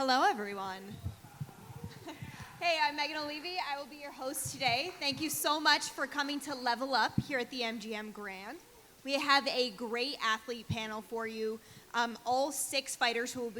Hello, everyone. Hey, I'm Megan O'Leary. I will be your host today. Thank you so much for coming to Level Up here at the MGM Grand. We have a great athlete panel for you. All 6 fighters who will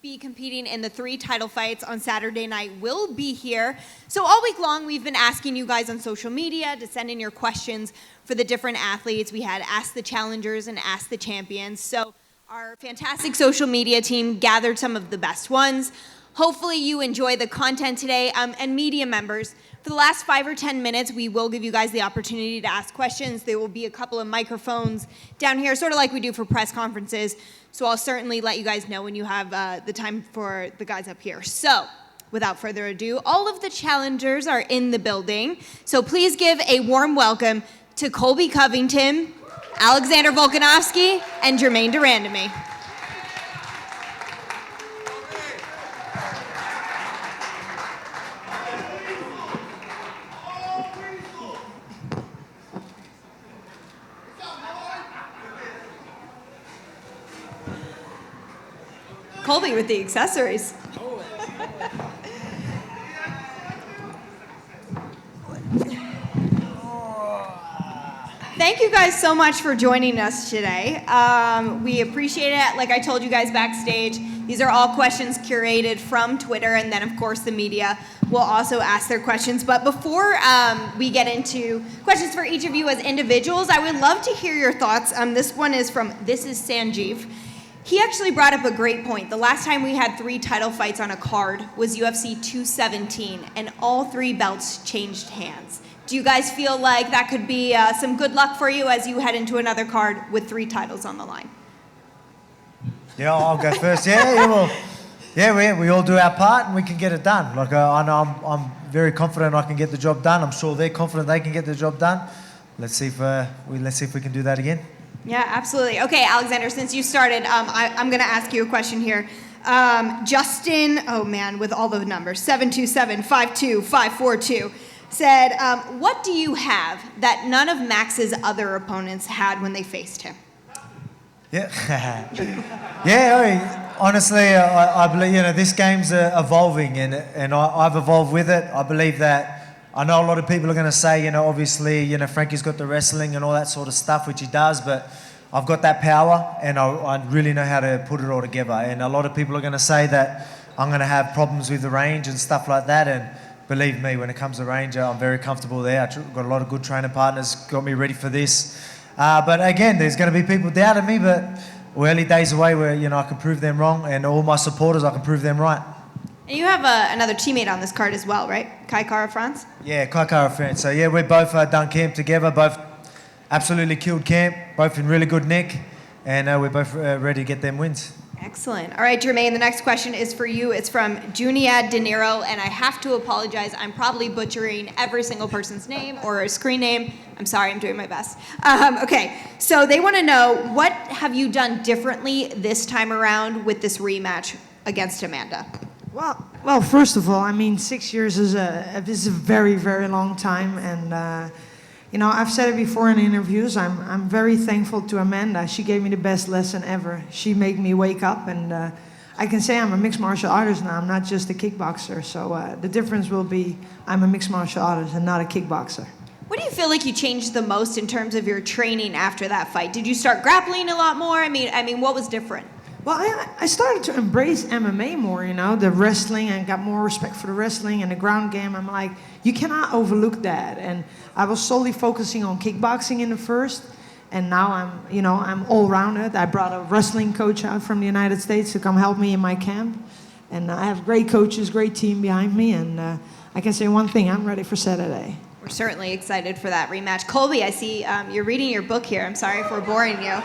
be competing in the 3 title fights on Saturday night will be here. So all week long, we've been asking you guys on social media to send in your questions for the different athletes. We had Ask the Challengers and Ask the Champions. So our fantastic social media team gathered some of the best ones. Hopefully you enjoy the content today. And media members, for the last 5 or 10 minutes, we will give you guys the opportunity to ask questions. There will be a couple of microphones down here, sort of like we do for press conferences. So I'll certainly let you guys know when you have the time for the guys up here. So without further ado, all of the challengers are in the building. So please give a warm welcome to Colby Covington, Alexander Volkanovski, and Germaine de Randamie. Colby with the accessories. Thank you guys so much for joining us today. We appreciate it. Like I told you guys backstage, these are all questions curated from Twitter, and then of course the media will also ask their questions. But before we get into questions for each of you as individuals, I would love to hear your thoughts. This one is from This Is Sanjeev. He actually brought up a great point. The last time we had 3 title fights on a card was UFC 217, and all 3 belts changed hands. Do you guys feel like that could be some good luck for you as you head into another card with 3 titles on the line? Yeah, I'll go first. We all do our part and we can get it done. Like I know I'm very confident I can get the job done. I'm sure they're confident they can get the job done. Let's see if we can do that again. Yeah, absolutely. Okay, Alexander, since you started, I'm going to ask you a question here. Justin, with all the numbers, 727-52542, said, what do you have that none of Max's other opponents had when they faced him? Yeah. Honestly, I believe, this game's evolving and I've evolved with it. I believe that. I know a lot of people are going to say, obviously, Frankie's got the wrestling and all that sort of stuff, which he does, but I've got that power and I really know how to put it all together. And a lot of people are going to say that I'm going to have problems with the range and stuff like that. And believe me, when it comes to range, I'm very comfortable there. I've got a lot of good training partners, got me ready for this. But again, there's going to be people doubting me, but we're early days away where, I can prove them wrong, and all my supporters, I can prove them right. And you have another teammate on this card as well, right? Kymaro France? Yeah, Kymaro France. So, we both done camp together, both absolutely killed camp, both in really good nick, and we're both ready to get them wins. Excellent. All right, Germaine, the next question is for you. It's from Juniad De Niro, and I have to apologize. I'm probably butchering every single person's name or a screen name. I'm sorry, I'm doing my best. Okay, so they want to know, what have you done differently this time around with this rematch against Amanda? Well, first of all, 6 years is a very, very long time, and I've said it before in interviews. I'm very thankful to Amanda. She gave me the best lesson ever. She made me wake up, and I can say I'm a mixed martial artist now. I'm not just a kickboxer. So the difference will be I'm a mixed martial artist and not a kickboxer. What do you feel like you changed the most in terms of your training after that fight? Did you start grappling a lot more? I mean, what was different? Well, I started to embrace MMA more, the wrestling, and got more respect for the wrestling and the ground game. I'm like, you cannot overlook that. And I was solely focusing on kickboxing in the first, and now I'm all-rounded. I brought a wrestling coach out from the United States to come help me in my camp. And I have great coaches, great team behind me, and I can say one thing, I'm ready for Saturday. We're certainly excited for that rematch. Colby, I see you're reading your book here. I'm sorry if we're boring you.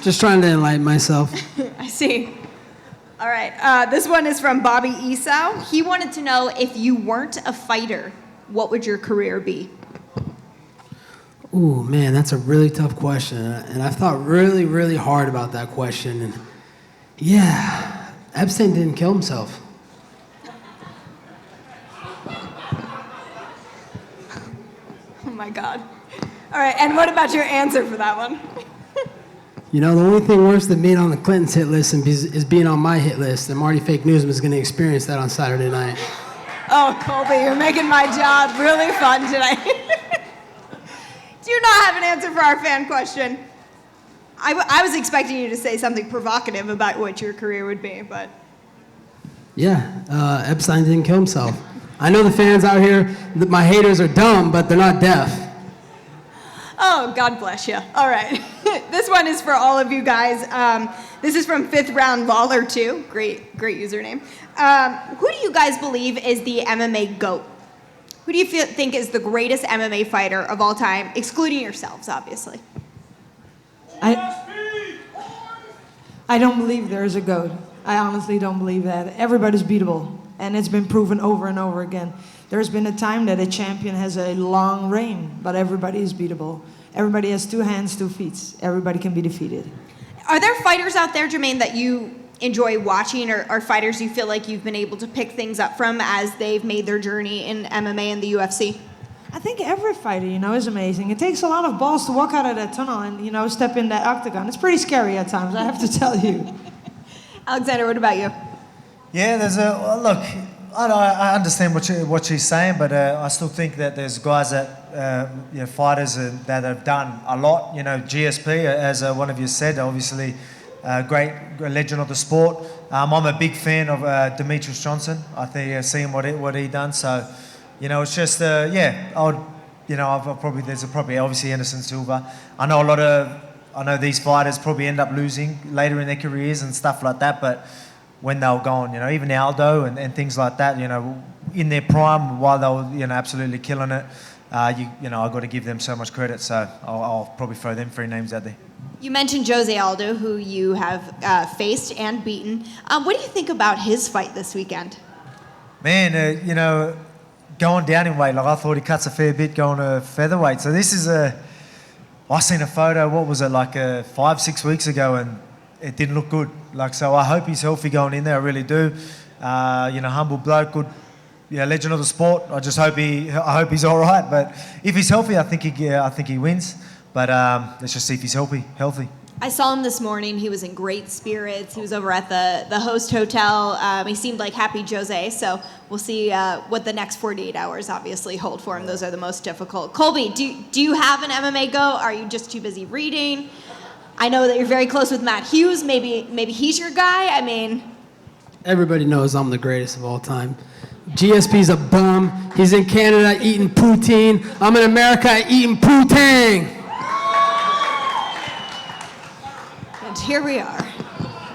Just trying to enlighten myself. I see. All right. This one is from Bobby Esau. He wanted to know, if you weren't a fighter, what would your career be? Ooh, man, that's a really tough question. And I've thought really, really hard about that question. And yeah, Epstein didn't kill himself. Oh my God. All right. And what about your answer for that one? You know, the only thing worse than being on the Clintons' hit list is being on my hit list, and Marty Fake Newsman is going to experience that on Saturday night. Oh, Colby, you're making my job really fun tonight. Do you not have an answer for our fan question? I was expecting you to say something provocative about what your career would be, but... Yeah, Epstein didn't kill himself. I know the fans out here, my haters are dumb, but they're not deaf. Oh, God bless you. All right. This one is for all of you guys. This is from 5th Round Lawler 2. Great username. Who do you guys believe is the MMA GOAT? Who do you think is the greatest MMA fighter of all time, excluding yourselves, obviously? I don't believe there's a GOAT. I honestly don't believe that. Everybody's beatable, and it's been proven over and over again. There's been a time that a champion has a long reign, but everybody is beatable. Everybody has 2 hands, 2 feet. Everybody can be defeated. Are there fighters out there, Germaine, that you enjoy watching, or fighters you feel like you've been able to pick things up from as they've made their journey in MMA and the UFC? I think every fighter, is amazing. It takes a lot of balls to walk out of that tunnel and, step in that octagon. It's pretty scary at times, I have to tell you. Alexander, what about you? Yeah, look, I understand what she's saying, but I still think that there's guys that, fighters that have done a lot. GSP, as one of you said, obviously great legend of the sport. I'm a big fan of Demetrius Johnson. I think seeing what he done. So, it's just there's probably obviously Anderson Silva. I know these fighters probably end up losing later in their careers and stuff like that, but when they were gone, even Aldo and things like that, in their prime while they were, absolutely killing it, I've got to give them so much credit. So I'll probably throw them 3 names out there. You mentioned Jose Aldo, who you have faced and beaten. What do you think about his fight this weekend? Man, going down in weight, I thought he cuts a fair bit going to featherweight. So this is I seen a photo, 5-6 weeks ago, and it didn't look good. So I hope he's healthy going in there. I really do. Humble bloke, good, legend of the sport. I hope he's all right. But if he's healthy, I think he wins. But let's just see if he's healthy. I saw him this morning. He was in great spirits. He was over at the host hotel. He seemed like happy Jose. So we'll see what the next 48 hours obviously hold for him. Those are the most difficult. Colby, do you have an MMA go? Are you just too busy reading? I know that you're very close with Matt Hughes. Maybe he's your guy. Everybody knows I'm the greatest of all time. GSP's a bum. He's in Canada eating poutine. I'm in America eating poutine. And here we are.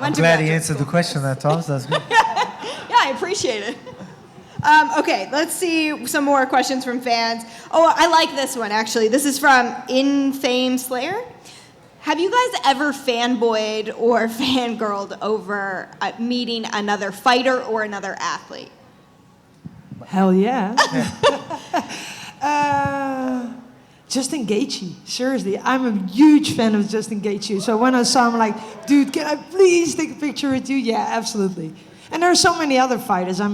I'm glad he answered the question that time, so that's good. Yeah, I appreciate it. Okay, let's see some more questions from fans. Oh, I like this one, actually. This is from Infame Slayer. Have you guys ever fanboyed or fangirled over meeting another fighter or another athlete? Hell yeah. Justin Gaethje, seriously, I'm a huge fan of Justin Gaethje. So when I saw him, I'm like, dude, can I please take a picture with you? Yeah, absolutely. And there are so many other fighters. I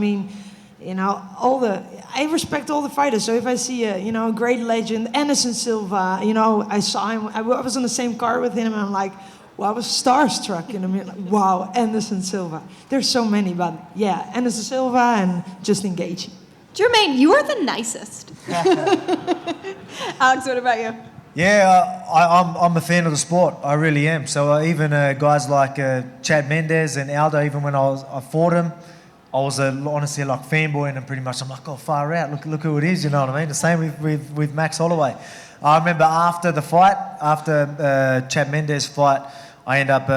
respect all the fighters. So if I see a great legend, Anderson Silva, I saw him. I was on the same car with him, and I'm like, well, I was starstruck. Wow, Anderson Silva. There's so many, but yeah, Anderson Silva and Justin Gaethje. Germaine, you are the nicest. Alex, what about you? Yeah, I'm a fan of the sport. I really am. So even guys like Chad Mendes and Aldo, even when I fought him, I was honestly like fanboying him pretty much. I'm like, oh, far out. Look who it is, you know what I mean? The same with Max Holloway. I remember after the fight, after Chad Mendes' fight, I end up,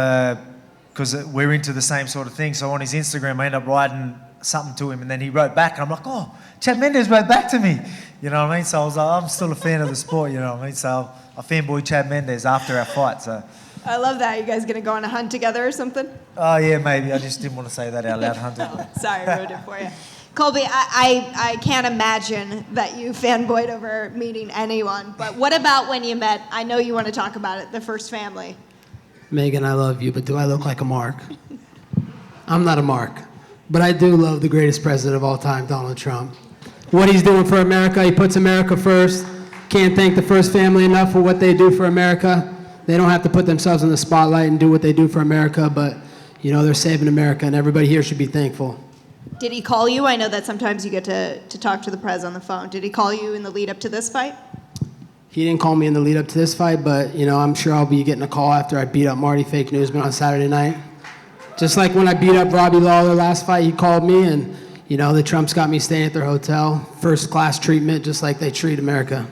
because we're into the same sort of thing, so on his Instagram, I end up writing something to him, and then he wrote back, and I'm like, oh, Chad Mendes wrote back to me. You know what I mean? So I was like, I'm still a fan of the sport, you know what I mean? So I fanboyed Chad Mendes after our fight, so. I love that. You guys going to go on a hunt together or something? Oh, yeah, maybe. I just didn't want to say that out loud, hunting. Oh, sorry, I ruined it for you. Colby, I can't imagine that you fanboyed over meeting anyone, but what about when you met, I know you want to talk about it, the first family? Megan, I love you, but do I look like a mark? I'm not a mark, but I do love the greatest president of all time, Donald Trump. What he's doing for America, he puts America first. Can't thank the first family enough for what they do for America. They don't have to put themselves in the spotlight and do what they do for America, but, you know, they're saving America, and everybody here should be thankful. Did he call you? I know that sometimes you get to talk to the prez on the phone. Did he call you in the lead up to this fight? He didn't call me in the lead up to this fight, but, you know, I'm sure I'll be getting a call after I beat up Marty Fake Newsman on Saturday night. Just like when I beat up Robbie Lawler last fight, he called me, and, you know, the Trumps got me staying at their hotel. First-class treatment, just like they treat America.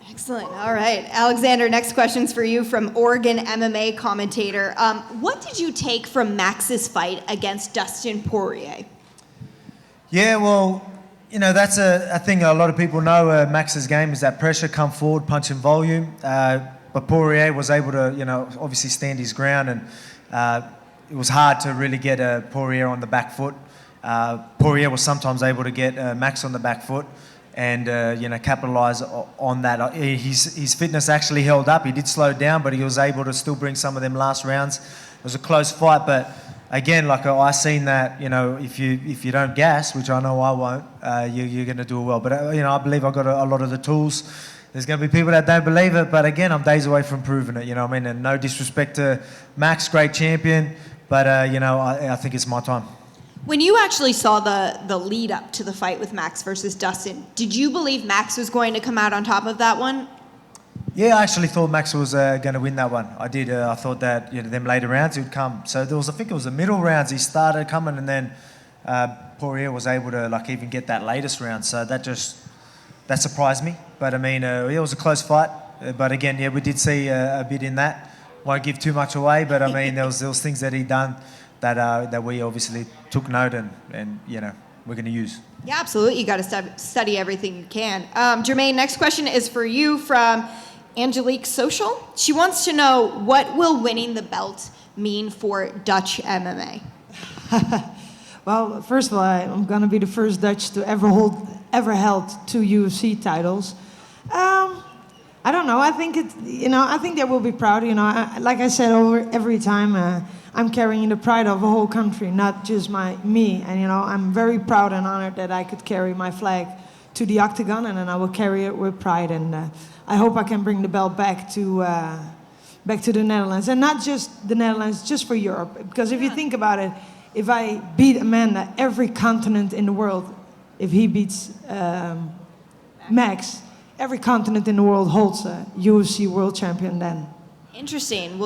Excellent. All right. Alexander, next question's for you from Oregon MMA commentator. What did you take from Max's fight against Dustin Poirier? Yeah, well, you know, that's a thing a lot of people know. Max's game is that pressure, come forward, punch in volume. But Poirier was able to, you know, obviously stand his ground, and it was hard to really get Poirier on the back foot. Poirier was sometimes able to get Max on the back foot and, you know, capitalize on that. His fitness actually held up. He did slow down, but he was able to still bring some of them last rounds. It was a close fight, but again, like I seen that, you know, if you don't gas, which I know I won't, you're going to do well. But, you know, I believe I've got a lot of the tools. There's going to be people that don't believe it, but again, I'm days away from proving it, you know what I mean? And no disrespect to Max, great champion, but, you know, I think it's my time. When you actually saw the lead up to the fight with Max versus Dustin, did you believe Max was going to come out on top of that one? Yeah, I actually thought Max was going to win that one. I did. I thought that, you know, them later rounds he would come. So there was, I think it was the middle rounds he started coming, and then Poirier was able to like even get that latest round. So that surprised me. But I mean, it was a close fight. But again, yeah, we did see a bit in that. Won't give too much away, but I mean, there was things that he done that we obviously took note and you know, we're going to use. Yeah, absolutely. You got to study everything you can. Germaine, next question is for you from Angelique Social. She wants to know, what will winning the belt mean for Dutch MMA? Well, first of all, I'm going to be the first Dutch to ever held 2 UFC titles. I don't know. I think I think they will be proud. You know, like I said every time, I'm carrying the pride of a whole country, not just me. And you know, I'm very proud and honored that I could carry my flag to the octagon, and then I will carry it with pride. And I hope I can bring the belt back to the Netherlands, and not just the Netherlands, just for Europe. Because if you think about it, if I beat Amanda, every continent in the world, if he beats Max, every continent in the world holds a UFC world champion then. Interesting.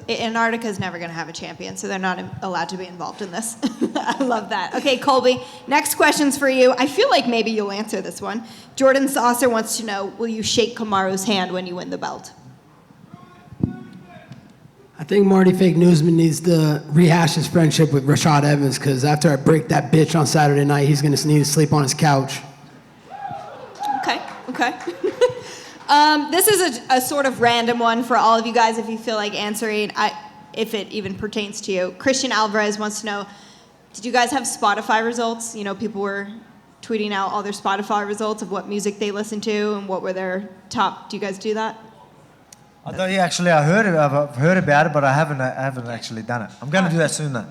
Antarctica's never going to have a champion, so they're not allowed to be involved in this. I love that. Okay, Colby, next question's for you. I feel like maybe you'll answer this one. Jordan Saucer wants to know, will you shake Kymaro's hand when you win the belt? I think Marty Fake Newsman needs to rehash his friendship with Rashad Evans, because after I break that bitch on Saturday night, he's going to need to sleep on his couch. Okay. This is a sort of random one for all of you guys if you feel like answering, if it even pertains to you. Christian Alvarez wants to know, did you guys have Spotify results? You know, people were tweeting out all their Spotify results of what music they listened to and what were their top. Do you guys do that? I I've heard about it, but I haven't actually done it. I'm going to do that soon, though.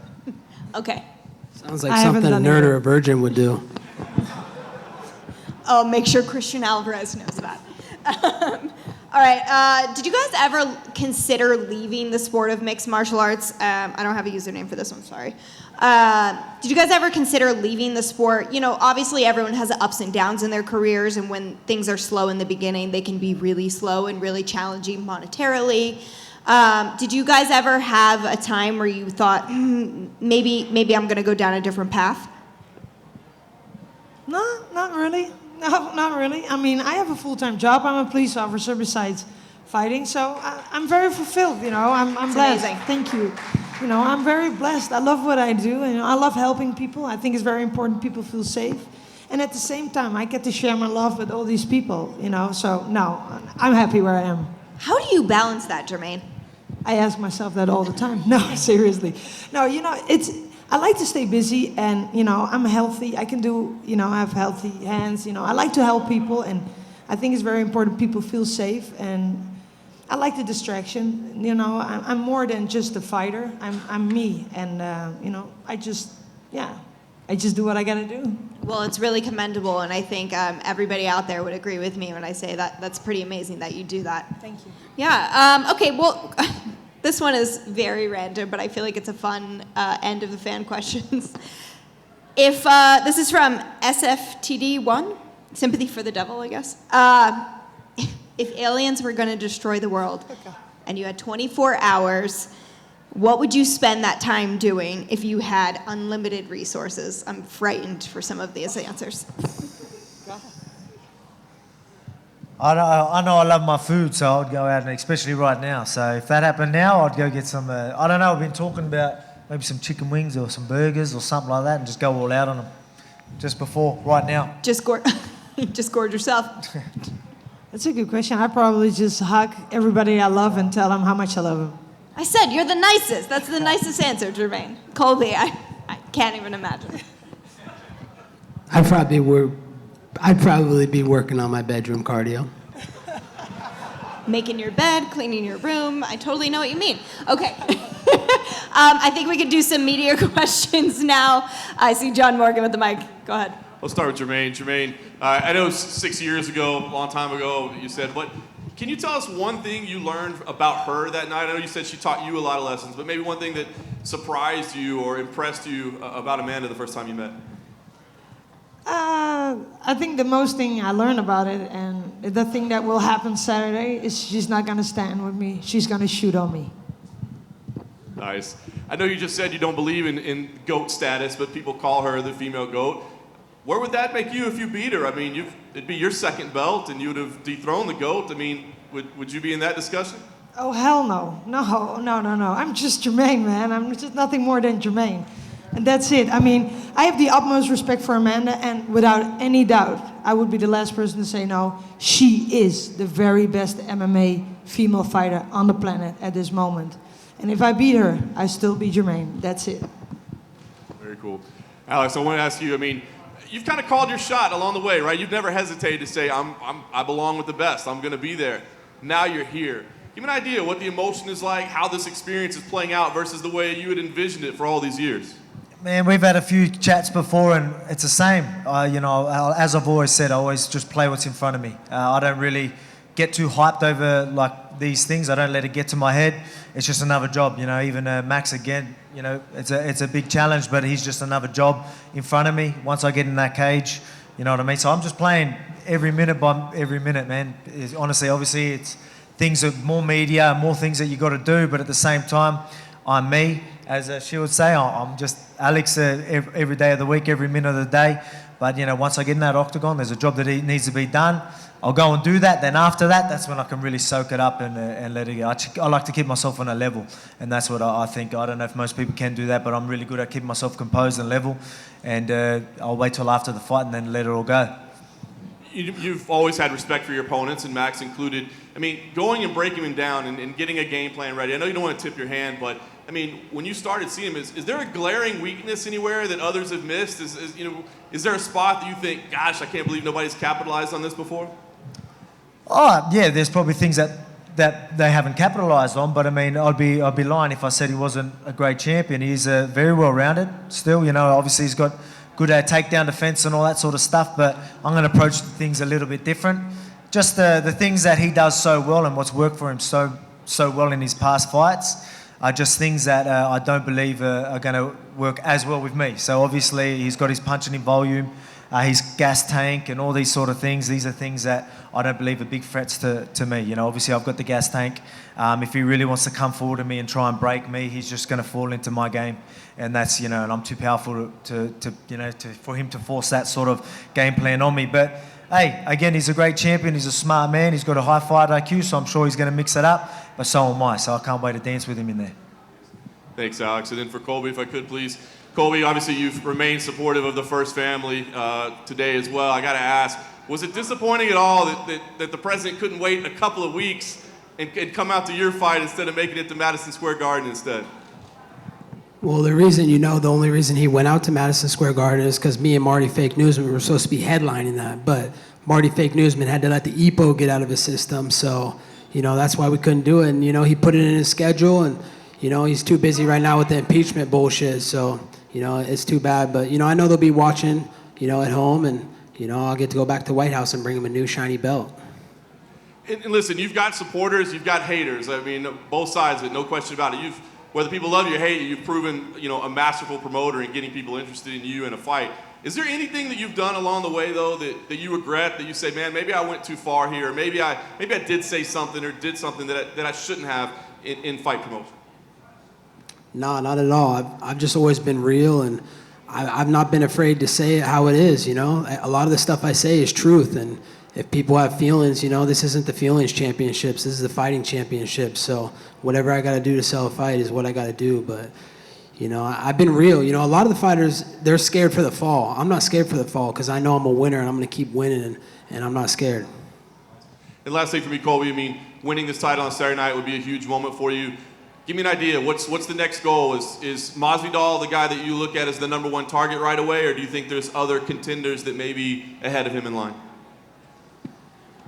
Okay. Sounds like something a nerd or a virgin would do. I'll make sure Christian Alvarez knows that. All right. Did you guys ever consider leaving the sport of mixed martial arts? I don't have a username for this one, sorry. Did you guys ever consider leaving the sport? You know, obviously everyone has ups and downs in their careers, and when things are slow in the beginning, they can be really slow and really challenging monetarily. Did you guys ever have a time where you thought, maybe I'm going to go down a different path? No, not really. No, not really. I mean, I have a full-time job. I'm a police officer besides fighting, so I'm very fulfilled. You know, I'm blessed. Amazing. Thank you. You know, I'm very blessed. I love what I do, and I love helping people. I think it's very important people feel safe, and at the same time, I get to share my love with all these people. You know, so no, I'm happy where I am. How do you balance that, Germaine? I ask myself that all the time. No, seriously. No, you know, I like to stay busy, and, you know, I'm healthy. I can do, you know, I have healthy hands. You know, I like to help people, and I think it's very important people feel safe, and I like the distraction. You know, I'm more than just a fighter. I'm me, and, you know, I just do what I gotta do. Well, it's really commendable, and I think everybody out there would agree with me when I say that that's pretty amazing that you do that. Thank you. Yeah. Okay. Well, this one is very random, but I feel like it's a fun end of the fan questions. If this is from SFTD1, Sympathy for the Devil, I guess. If aliens were going to destroy the world, and you had 24 hours, what would you spend that time doing if you had unlimited resources? I'm frightened for some of these answers. I know I love my food, so I'd go out, and especially right now. So if that happened now, I'd go get some, I don't know, I've been talking about maybe some chicken wings or some burgers or something like that and just go all out on them just before, right now. Just gorge yourself. That's a good question. I'd probably just hug everybody I love and tell them how much I love them. I said, you're the nicest. That's the nicest answer, Germaine. Colby, I can't even imagine. I'd probably be working on my bedroom cardio. Making your bed, cleaning your room. I totally know what you mean. Okay. I think we could do some media questions now. I see John Morgan with the mic. Go ahead. We'll start with Germaine. Germaine, I know 6 years ago, a long time ago, you said, but can you tell us one thing you learned about her that night? I know you said she taught you a lot of lessons, but maybe one thing that surprised you or impressed you about Amanda the first time you met. I think the most thing I learned about it, and the thing that will happen Saturday, is she's not going to stand with me. She's going to shoot on me. Nice. I know you just said you don't believe in GOAT status, but people call her the female GOAT. Where would that make you if you beat her? I mean, it'd be your second belt, and you would have dethroned the GOAT. I mean, would you be in that discussion? Oh, hell no. No. I'm just Germaine, man. I'm just nothing more than Germaine. And that's it. I mean, I have the utmost respect for Amanda, and without any doubt, I would be the last person to say no. She is the very best MMA female fighter on the planet at this moment. And if I beat her, I still beat Germaine. That's it. Very cool. Alex, I want to ask you, I mean, you've kind of called your shot along the way, right? You've never hesitated to say, I belong with the best. I'm going to be there. Now you're here. Give me an idea what the emotion is like, how this experience is playing out versus the way you had envisioned it for all these years. Man, we've had a few chats before, and it's the same. As I've always said, I always just play what's in front of me. I don't really get too hyped over like these things. I don't let it get to my head. It's just another job. Even Max again. It's a big challenge, but he's just another job in front of me. Once I get in that cage, you know what I mean. So I'm just playing every minute by every minute, man. Honestly, obviously, it's things that more media, more things that you got to do, but at the same time, I'm me. As she would say, I'm just Alex every day of the week, every minute of the day. But, once I get in that octagon, there's a job that needs to be done. I'll go and do that. Then after that, that's when I can really soak it up and let it go. I like to keep myself on a level, and that's what I think. I don't know if most people can do that, but I'm really good at keeping myself composed and level. And I'll wait till after the fight and then let it all go. You've always had respect for your opponents, and Max included. I mean, going and breaking him down and getting a game plan ready. I know you don't want to tip your hand, but I mean, when you started seeing him, is there a glaring weakness anywhere that others have missed? Is there a spot that you think, gosh, I can't believe nobody's capitalized on this before? Oh, yeah, there's probably things that they haven't capitalised on, but I mean, I'd be lying if I said he wasn't a great champion. He's very well-rounded still, obviously he's got good takedown defence and all that sort of stuff, but I'm going to approach things a little bit different. Just the things that he does so well and what's worked for him so well in his past fights are just things that I don't believe are going to work as well with me. So obviously he's got his punching in volume, his gas tank and all these sort of things. These are things that I don't believe are big threats to me. Obviously I've got the gas tank. If he really wants to come forward to me and try and break me, he's just going to fall into my game. And that's, and I'm too powerful for him to force that sort of game plan on me. But hey, again, he's a great champion. He's a smart man. He's got a high fight IQ, so I'm sure he's going to mix it up. But so am I, so I can't wait to dance with him in there. Thanks, Alex. And then for Colby, if I could, please. Colby, obviously you've remained supportive of the First family today as well. I got to ask, was it disappointing at all that the president couldn't wait a couple of weeks and come out to your fight instead of making it to Madison Square Garden instead? Well, the only reason he went out to Madison Square Garden is because me and Marty Fake Newsman were supposed to be headlining that. But Marty Fake Newsman had to let the EPO get out of his system. So, that's why we couldn't do it. And, he put it in his schedule. And, he's too busy right now with the impeachment bullshit. So, it's too bad. But, I know they'll be watching, at home, and, I'll get to go back to White House and bring them a new shiny belt. And listen, you've got supporters, you've got haters. I mean, both sides of it, no question about it. Whether people love you or hate you, you've proven, a masterful promoter in getting people interested in you in a fight. Is there anything that you've done along the way, though, that you regret, that you say, man, maybe I went too far here, or maybe I did say something or did something that I shouldn't have in fight promotion? No, not at all. I've just always been real, and I've not been afraid to say it how it is, A lot of the stuff I say is truth, and if people have feelings, this isn't the feelings championships, this is the fighting championships. So whatever I got to do to sell a fight is what I got to do. But, I've been real. A lot of the fighters, they're scared for the fall. I'm not scared for the fall because I know I'm a winner and I'm going to keep winning, and I'm not scared. And last thing for me, Colby, winning this title on Saturday night would be a huge moment for you. Give me an idea. What's the next goal? Is Masvidal the guy that you look at as the number one target right away, or do you think there's other contenders that may be ahead of him in line?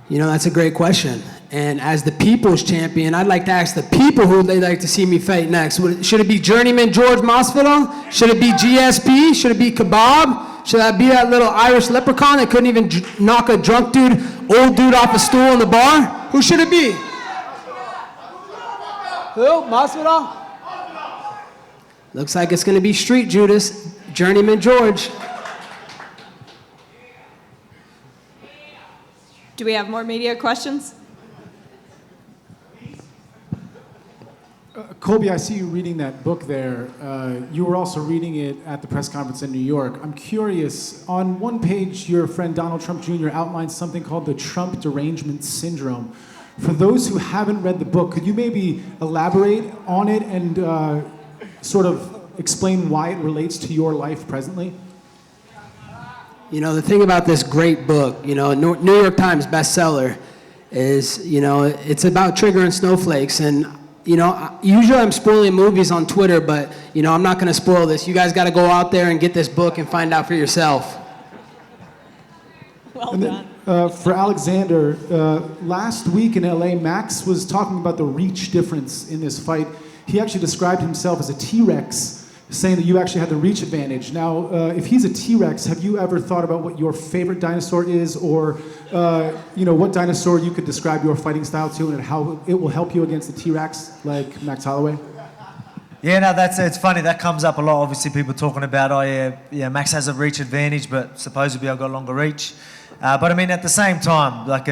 That's a great question. And as the people's champion, I'd like to ask the people who they'd like to see me fight next. Should it be Journeyman George Masvidal? Should it be GSP? Should it be Kebab? Should I be that little Irish leprechaun that couldn't even knock a drunk old dude off a stool in the bar? Who should it be? Who? Masvidal? Looks like it's going to be Street Judas, Journeyman George. Do we have more media questions? Colby, I see you reading that book there. You were also reading it at the press conference in New York. I'm curious, on one page, your friend Donald Trump Jr. outlines something called the Trump Derangement Syndrome. For those who haven't read the book, could you maybe elaborate on it and sort of explain why it relates to your life presently? The thing about this great book, New York Times bestseller, is, it's about triggering snowflakes. And, usually I'm spoiling movies on Twitter, but, I'm not going to spoil this. You guys got to go out there and get this book and find out for yourself. Well and done. Then, for Alexander, last week in LA, Max was talking about the reach difference in this fight. He actually described himself as a T-Rex, saying that you actually had the reach advantage. Now, if he's a T-Rex, have you ever thought about what your favorite dinosaur is, or what dinosaur you could describe your fighting style to, and how it will help you against the T-Rex, like Max Holloway? Yeah, no, it's funny. That comes up a lot. Obviously, people talking about, Max has a reach advantage, but supposedly I've got longer reach. But at the same time, like,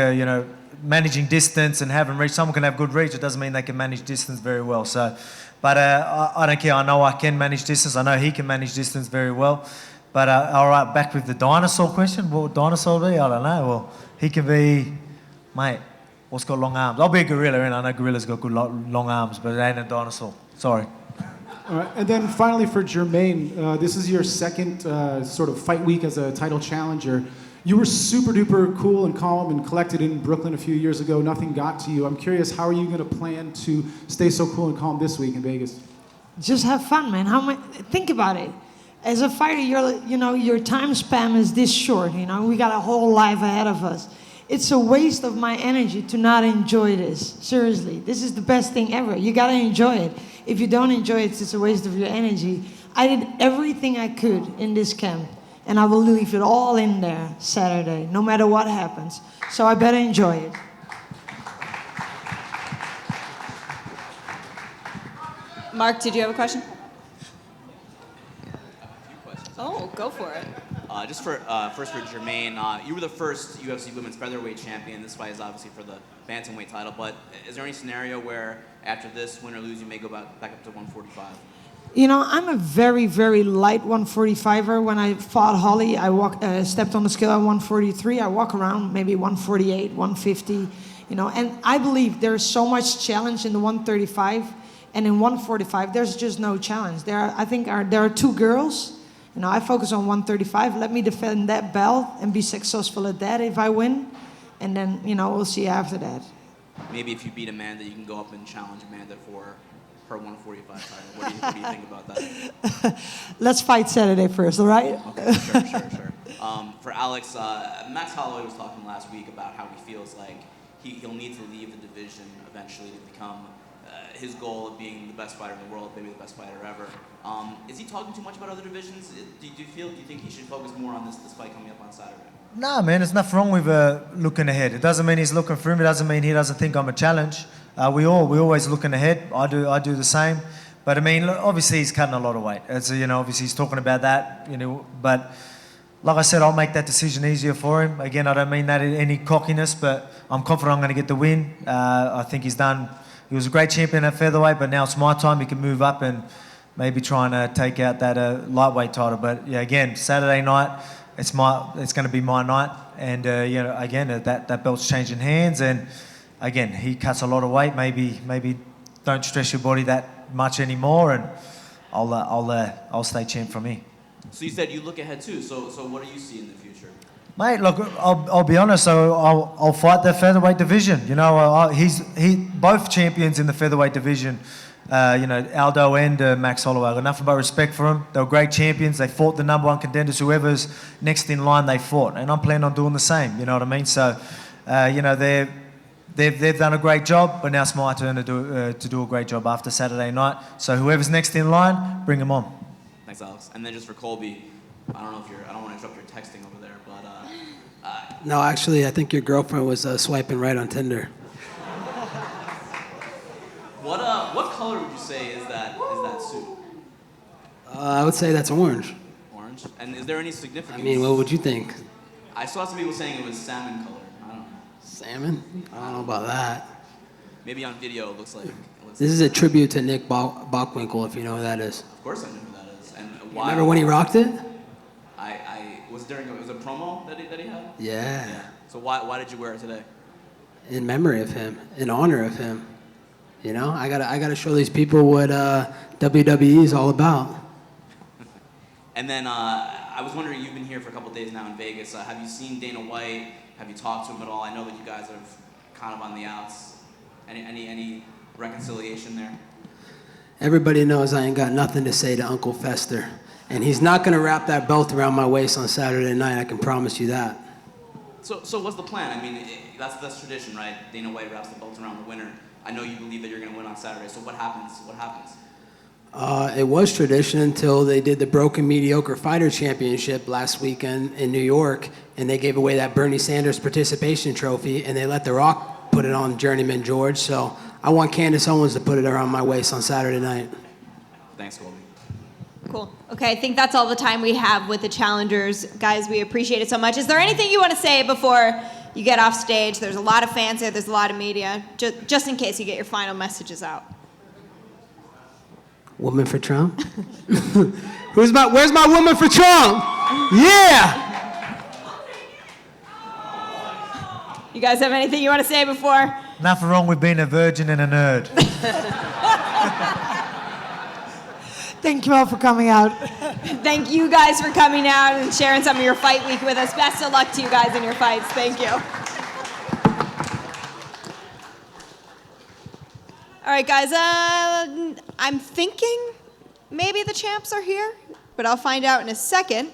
managing distance and having reach, someone can have good reach. It doesn't mean they can manage distance very well. So, but I don't care. I know I can manage distance. I know he can manage distance very well. But all right, back with the dinosaur question. What would dinosaur be? I don't know. Well, he can be, mate, what's got long arms? I'll be a gorilla, and I know gorillas got good long arms, but it ain't a dinosaur. Sorry. All right, and then finally for Germaine, this is your second sort of fight week as a title challenger. You were super duper cool and calm and collected in Brooklyn a few years ago. Nothing got to you. I'm curious, how are you going to plan to stay so cool and calm this week in Vegas? Just have fun, man. Think about it. As a fighter, your time span is this short. We got a whole life ahead of us. It's a waste of my energy to not enjoy this. Seriously, this is the best thing ever. You gotta enjoy it. If you don't enjoy it, it's a waste of your energy. I did everything I could in this camp, and I will leave it all in there Saturday, no matter what happens. So I better enjoy it. Mark, did you have a question? Oh, go for it. Just for first for Germaine, you were the first UFC Women's Featherweight champion. This fight is obviously for the bantamweight title, but is there any scenario where after this, win or lose, you may go back up to 145? I'm a very, very light 145er. When I fought Holly, I stepped on the scale at 143. I walk around maybe 148, 150, and I believe there's so much challenge in the 135, and in 145, there's just no challenge. There are two girls. I focus on 135. Let me defend that belt and be successful at that if I win. And then, we'll see after that. Maybe if you beat Amanda, you can go up and challenge Amanda for her 145 title. What do you think about that? Let's fight Saturday first, all right? Okay, sure. For Alex, Max Holloway was talking last week about how he feels like he'll need to leave the division eventually to become his goal of being the best fighter in the world, maybe the best fighter ever. Is he talking too much about other divisions? Do you think he should focus more on this fight coming up on Saturday? No, man, there's nothing wrong with looking ahead. It doesn't mean he's looking for him. It doesn't mean he doesn't think I'm a challenge. We always looking ahead. I do the same. But I mean, obviously he's cutting a lot of weight. It's, obviously he's talking about that. But like I said, I'll make that decision easier for him. Again, I don't mean that in any cockiness, but I'm confident I'm going to get the win. I think he was a great champion at featherweight, but now it's my time. He can move up and maybe try and take out that lightweight title. But yeah, again, Saturday night, it's going to be my night. And again, that belt's changing hands. And again, he cuts a lot of weight. Maybe don't stress your body that much anymore, and I'll stay champ from here. So you said you look ahead too. So what do you see in the future? Mate, look, I'll be honest. So I'll fight the featherweight division. Both champions in the featherweight division. Aldo and Max Holloway. I've got nothing but respect for them. They were great champions. They fought the number one contenders. Whoever's next in line, they fought, and I'm planning on doing the same. You know what I mean? So, They've done a great job, but now it's my turn to do a great job after Saturday night. So whoever's next in line, bring them on. Thanks, Alex. And then just for Colby, I don't want to interrupt your texting over there, but No, actually, I think your girlfriend was swiping right on Tinder. what color would you say is that suit? I would say that's orange. Orange. And is there any significance? I mean, what would you think? I saw some people saying it was salmon color. I don't know. Salmon? I don't know about that. Maybe on video it looks like. This is a tribute to Nick Bockwinkel, if you know who that is. Of course I know who that is. And why? Remember when he rocked it? It was a promo that he had? Yeah. So why did you wear it today? In memory of him, in honor of him. I gotta show these people what WWE is all about. And then I was wondering, you've been here for a couple days now in Vegas. Have you seen Dana White? Have you talked to him at all? I know that you guys are kind of on the outs. Any reconciliation there? Everybody knows I ain't got nothing to say to Uncle Fester. And he's not gonna wrap that belt around my waist on Saturday night, I can promise you that. So what's the plan? I mean, that's tradition, right? Dana White wraps the belt around the winner. I know you believe that you're gonna win on Saturday, so what happens? It was tradition until they did the Broken Mediocre Fighter Championship last weekend in New York, and they gave away that Bernie Sanders participation trophy, and they let The Rock put it on Journeyman George. So I want Candace Owens to put it around my waist on Saturday night. Thanks, Colby. Cool. Okay, I think that's all the time we have with the challengers. Guys, we appreciate it so much. Is there anything you want to say before you get off stage? There's a lot of fans there. There's a lot of media. Just in case you get your final messages out. Woman for Trump? Where's my woman for Trump? Yeah! You guys have anything you want to say before? Nothing wrong with being a virgin and a nerd. Thank you all for coming out. Thank you guys for coming out and sharing some of your fight week with us. Best of luck to you guys in your fights. Thank you. All right, guys, I'm thinking maybe the champs are here, but I'll find out in a second.